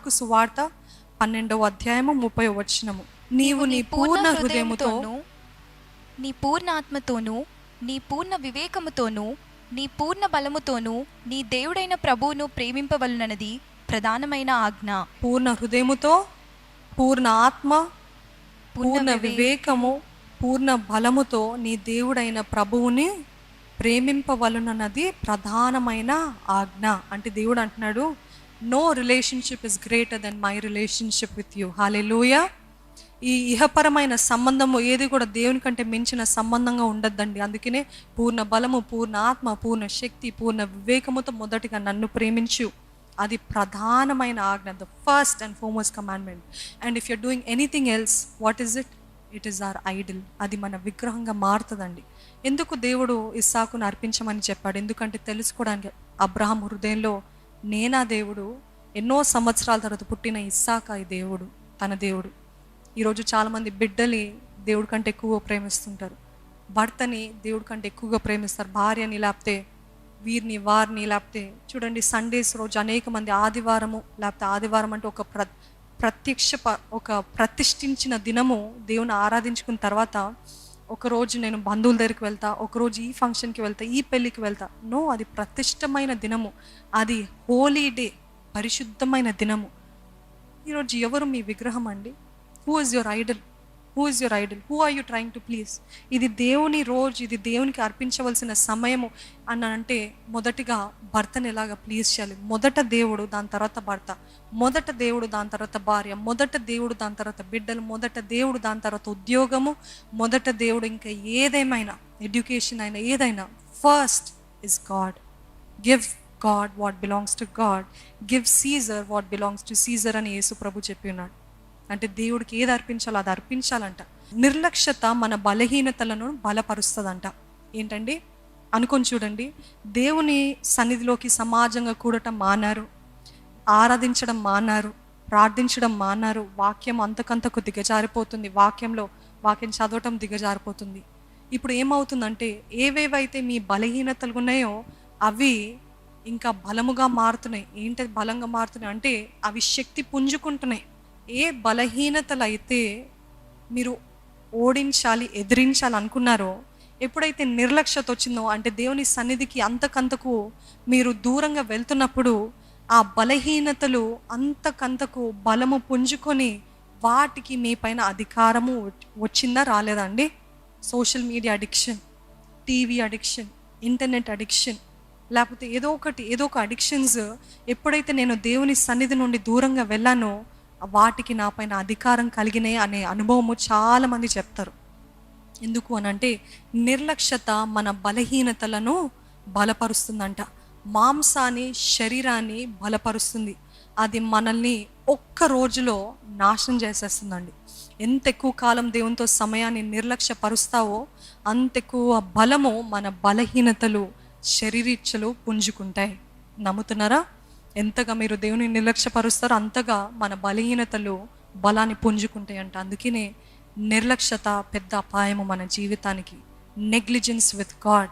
Mark సువార్త 12:30. నీవు నీ పూర్ణ హృదయముతో, నీ పూర్ణ ఆత్మతోనూ, నీ పూర్ణ వివేకముతోనూ, నీ పూర్ణ బలముతోనూ నీ దేవుడైన ప్రభువును ప్రేమింపవలనది ప్రధానమైన ఆజ్ఞ. పూర్ణ హృదయముతో, పూర్ణ ఆత్మ, పూర్ణ వివేకము, పూర్ణ బలముతో నీ దేవుడైన ప్రభువుని ప్రేమింపవలనన్నది ప్రధానమైన ఆజ్ఞ. అంటే దేవుడు అంటున్నాడు, no relationship is greater than my relationship with you. Hallelujah. ఈ ఇహపరమైన సంబంధము ఏది కూడా దేవుని కంటే మించిన సంబంధంగా ఉండద్దండి. అందుకనే పూర్ణ బలము, పూర్ణ ఆత్మ, పూర్ణ శక్తి, పూర్ణ వివేకముతో మొదటిగా నన్ను ప్రేమించు. అది ప్రధానమైన ఆజ్ఞ, the first and foremost commandment. And if you're doing anything else, what is it? It is our Idol. అది మన విగ్రహంగా మారుతుందండి. ఎందుకు దేవుడు ఇస్సాకును అర్పించమని చెప్పాడు? ఎందుకంటే తెలుసుకోవడానికి. అబ్రహాం హృదయంలో నేనా దేవుడు, ఎన్నో సంవత్సరాల తర్వాత పుట్టిన ఇస్సాకా ఈ దేవుడు, తన దేవుడు. ఈరోజు చాలామంది బిడ్డని దేవుడి కంటే ఎక్కువగా ప్రేమిస్తుంటారు, భర్తని దేవుడి కంటే ఎక్కువగా ప్రేమిస్తారు, భార్యని, లేకపోతే వీరిని వారిని. లేకపోతే చూడండి, సండేస్ రోజు అనేక మంది ఆదివారము, లేకపోతే ఆదివారం అంటే ఒక ప్రతిష్ఠించిన దినము, దేవుని ఆరాధించుకున్న తర్వాత ఒకరోజు నేను బంధువుల దగ్గరికి వెళ్తా, ఒకరోజు ఈ ఫంక్షన్కి వెళ్తా, ఈ పెళ్ళికి వెళ్తా. నో, అది ప్రతిష్టమైన దినము, అది హోలీ డే, పరిశుద్ధమైన దినము. ఈరోజు ఎవరు మీ విగ్రహం అండి? Who is your idol? Who is your idol? Who are you trying to please? ఇది దేవుని రోజు, ఇది దేవునికి అర్పించవలసిన సమయము అని అంటే మొదటిగా భర్తను ఎలాగా ప్లీజ్ చేయాలి? మొదట దేవుడు, దాని తర్వాత భర్త, మొదట దేవుడు, దాని తర్వాత భార్య, మొదట దేవుడు, దాని తర్వాత బిడ్డలు, మొదట దేవుడు, దాని తర్వాత ఉద్యోగము, మొదట దేవుడు. ఇంకా ఏదేమైనా, ఎడ్యుకేషన్ అయినా ఏదైనా, first is God. Give God what belongs to God, give Caesar what belongs to Caesar అని యేసు ప్రభు చెప్పి ఉన్నాడు. అంటే దేవుడికి ఏది అర్పించాలో అది అర్పించాలంట. నిర్లక్ష్యత మన బలహీనతలను బలపరుస్తుందంట. ఏంటండి అనుకొని చూడండి, దేవుని సన్నిధిలోకి సమాజంగా కూడటం మానారు, ఆరాధించడం మానారు, ప్రార్థించడం మానారు, వాక్యం అంతకంతకు దిగజారిపోతుంది, వాక్యం చదవటం దిగజారిపోతుంది. ఇప్పుడు ఏమవుతుందంటే, ఏవేవైతే మీ బలహీనతలు ఉన్నాయో అవి ఇంకా బలముగా మారుతున్నాయి. ఏంటి బలంగా మారుతున్నాయి అంటే, అవి శక్తి పుంజుకుంటున్నాయి. ఏ బలహీనతలు అయితే మీరు ఓడించాలి, ఎదిరించాలి అనుకున్నారో, ఎప్పుడైతే నిర్లక్ష్యత వచ్చిందో, అంటే దేవుని సన్నిధికి అంతకంతకు మీరు దూరంగా వెళ్తున్నప్పుడు, ఆ బలహీనతలు అంతకంతకు బలము పుంజుకొని వాటికి మీ పైన అధికారము వచ్చిందా రాలేదా అండి? Social media addiction, TV addiction, internet addiction, లేకపోతే ఏదో ఒక అడిక్షన్స్ ఎప్పుడైతే నేను దేవుని సన్నిధి నుండి దూరంగా వెళ్ళానో వాటికి నా పైన అధికారం కలిగినాయి అనే అనుభవము చాలామంది చెప్తారు. ఎందుకు అనంటే, నిర్లక్ష్యత మన బలహీనతలను బలపరుస్తుందంట. మాంసాన్ని, శరీరాన్ని బలపరుస్తుంది. అది మనల్ని ఒక్క రోజులో నాశనం చేసేస్తుందండి. ఎంత ఎక్కువ కాలం దేవునితో సమయాన్ని నిర్లక్ష్యపరుస్తావో అంత ఎక్కువ బలము మన బలహీనతలు, శరీరీచ్ఛలు పుంజుకుంటాయి. నమ్ముతున్నారా? ఎంతగా మీరు దేవుని నిర్లక్ష్యపరుస్తారో అంతగా మన బలహీనతలు బలాన్ని పుంజుకుంటాయి అంట. అందుకనే నిర్లక్ష్యత పెద్ద అపాయము మన జీవితానికి. Negligence with God,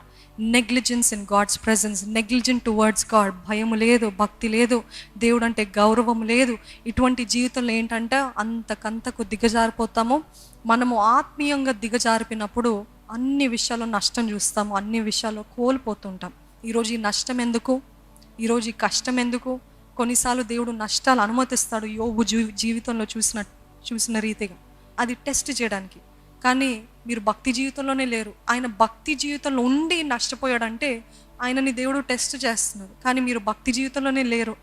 negligence in God's presence, negligent towards God. భయము లేదు, భక్తి లేదు, దేవుడు అంటే గౌరవం లేదు. ఇటువంటి జీవితంలో ఏంటంటే అంతకంతకు దిగజారిపోతాము. మనము ఆత్మీయంగా దిగజారిపినప్పుడు అన్ని విషయాల్లో నష్టం చూస్తాము, అన్ని విషయాల్లో కోల్పోతుంటాం. ఈరోజు ఈ నష్టం ఎందుకు? ఈరోజు ఈ కష్టం ఎందుకు? కొన్నిసార్లు దేవుడు నష్టాలు అనుమతిస్తాడు, యోబు జీవితంలో చూసిన రీతిగా, అది టెస్ట్ చేయడానికి. కానీ మీరు భక్తి జీవితంలోనే లేరు. ఆయన భక్తి జీవితంలో ఉండి నష్టపోయాడంటే ఆయనని దేవుడు టెస్ట్ చేస్తున్నారు. కానీ మీరు భక్తి జీవితంలోనే లేరు,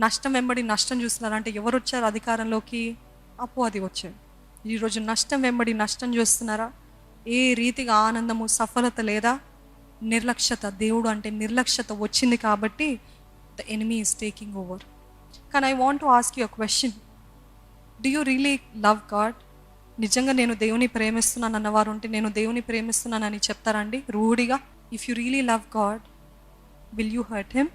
నష్టం వెంబడి నష్టం చూస్తున్నారు. అంటే ఎవరు వచ్చారు అధికారంలోకి? అపవాది వచ్చాడు. ఈరోజు నష్టం వెంబడి నష్టం చూస్తున్నారా? ఏ రీతిగా ఆనందము, సఫలత లేదా? నిర్లక్ష్యత. దేవుడు అంటే నిర్లక్ష్యత వచ్చింది కాబట్టి the enemy is taking over. Can I want to ask you a question? Do you really love God? నిజంగా నేను దేవుని ప్రేమిస్తున్నాను అన్నవారు ఉంటే, నేను దేవుని ప్రేమిస్తున్నానని చెప్తారండి రూఢిగా? If you really love God, will you hurt him?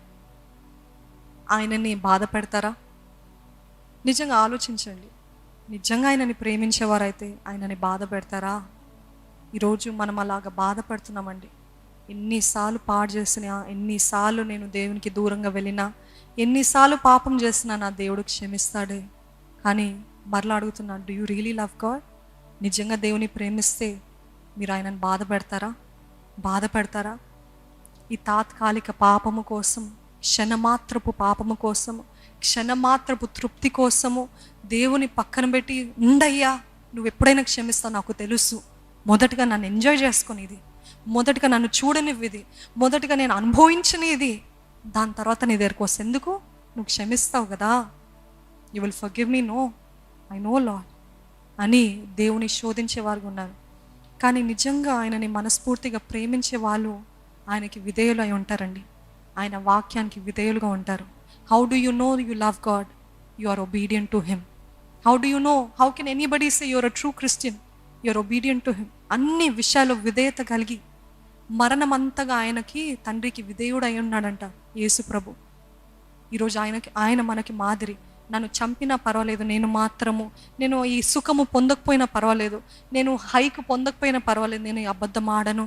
ఆయనని బాధ పెడతారా? నిజంగా ఆలోచించండి. నిజంగా ఆయనని ప్రేమించేవారైతే ఆయనని బాధ పెడతారా? ఈరోజు మనం అలాగా బాధపడుతున్నామండి. ఎన్నిసార్లు పాడు చేసినా, ఎన్నిసార్లు నేను దేవునికి దూరంగా వెళ్ళినా, ఎన్నిసార్లు పాపం చేసినా నా దేవుడు క్షమిస్తాడే. కానీ మరలా అడుగుతున్నా, do you really love God? నిజంగా దేవుని ప్రేమిస్తే మీరు ఆయనను బాధ పెడతారా? ఈ తాత్కాలిక పాపము కోసం, క్షణమాత్రపు పాపము కోసము, క్షణమాత్రపు తృప్తి కోసము దేవుని పక్కన పెట్టి, ఉండయ్యా నువ్వు ఎప్పుడైనా క్షమిస్తావు, నాకు తెలుసు, మొదటగా నన్ను ఎంజాయ్ చేసుకునేది, మొదటగా నన్ను చూడనివ్విది, మొదటగా నేను అనుభవించనిది, దాని తర్వాత నీ దగ్గరకు వస్తే ఎందుకు నువ్వు క్షమిస్తావు కదా, you will forgive me, no I know Lord అని దేవుని శోధించేవారు ఉన్నారు. కానీ నిజంగా ఆయనని మనస్ఫూర్తిగా ప్రేమించే వాళ్ళు ఆయనకి విధేయులు అయి ఉంటారండి. ఆయన వాక్యానికి విధేయులుగా ఉంటారు. How do you know you love God? You are obedient to him. How do you know? How can anybody say you are a true Christian? You are obedient to him. అన్ని విషయాలు విధేయత కలిగి, మరణమంతగా ఆయనకి, తండ్రికి విధేయుడు అయి ఉన్నాడంట యేసు ప్రభు. ఈరోజు ఆయన మనకి మాదిరి. నన్ను చంపినా పర్వాలేదు, నేను ఈ సుఖము పొందకపోయినా పర్వాలేదు, నేను హైక్ పొందకపోయినా పర్వాలేదు, నేను అబద్ధం ఆడను,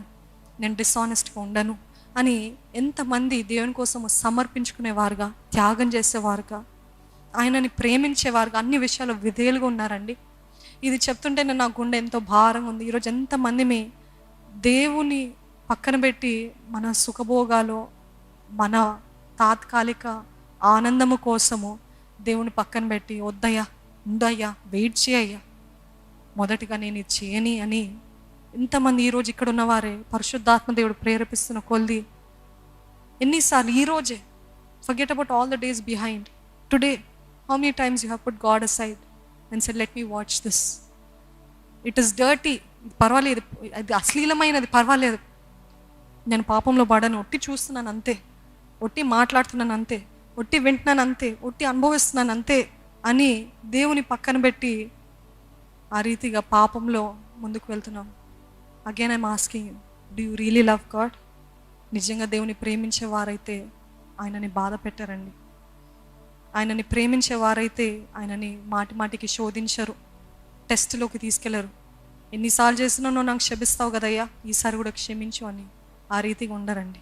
నేను డిసానెస్ట్గా ఉండను అని ఎంతమంది దేవుని కోసము సమర్పించుకునేవారుగా, త్యాగం చేసేవారుగా, ఆయనని ప్రేమించేవారుగా, అన్ని విషయాలు విధేయులుగా ఉన్నారండి. ఇది చెప్తుంటే నా గుండె ఎంతో భారంగా ఉంది. ఈరోజు ఎంతమంది దేవుని పక్కన పెట్టి మన సుఖభోగాలు, మన తాత్కాలిక ఆనందము కోసము దేవుని పక్కన పెట్టి, వద్దయ్యా, ఉండయ్యా, వెయిట్ చేయయ్యా, మొదటిగా నేను ఇది చేయని అని ఎంతమంది ఈరోజు ఇక్కడ ఉన్నవారే పరిశుద్ధాత్మ దేవుడు ప్రేరేపిస్తున్న కొద్ది ఎన్నిసార్లు ఈరోజే forget about all the days behind. Today how many times you have put God aside and said let me watch this. It is dirty, పర్వాలేదు, అది అశ్లీలమైనది, పర్వాలేదు, నేను పాపంలో పడను, ఒట్టి చూస్తున్నాను అంతే, ఒట్టి మాట్లాడుతున్నాను అంతే, ఒట్టి వింటున్నాను అంతే, ఒట్టి అనుభవిస్తున్నాను అంతే అని దేవుని పక్కన పెట్టి ఆ రీతిగా పాపంలో ముందుకు వెళ్తున్నాం. Again I'm asking, do you really love God? నిజంగా దేవుని ప్రేమించే వారైతే ఆయనని బాధ పెట్టారండి. ఆయనని ప్రేమించే వారైతే ఆయనని మాటికి శోధించరు, టెస్ట్లోకి తీసుకెళ్లరు. ఎన్నిసార్లు చేసినానో నాకు క్షమిస్తావు కదయ్యా, ఈసారి కూడా క్షమించు అని ఆ రీతిగా ఉండరండి.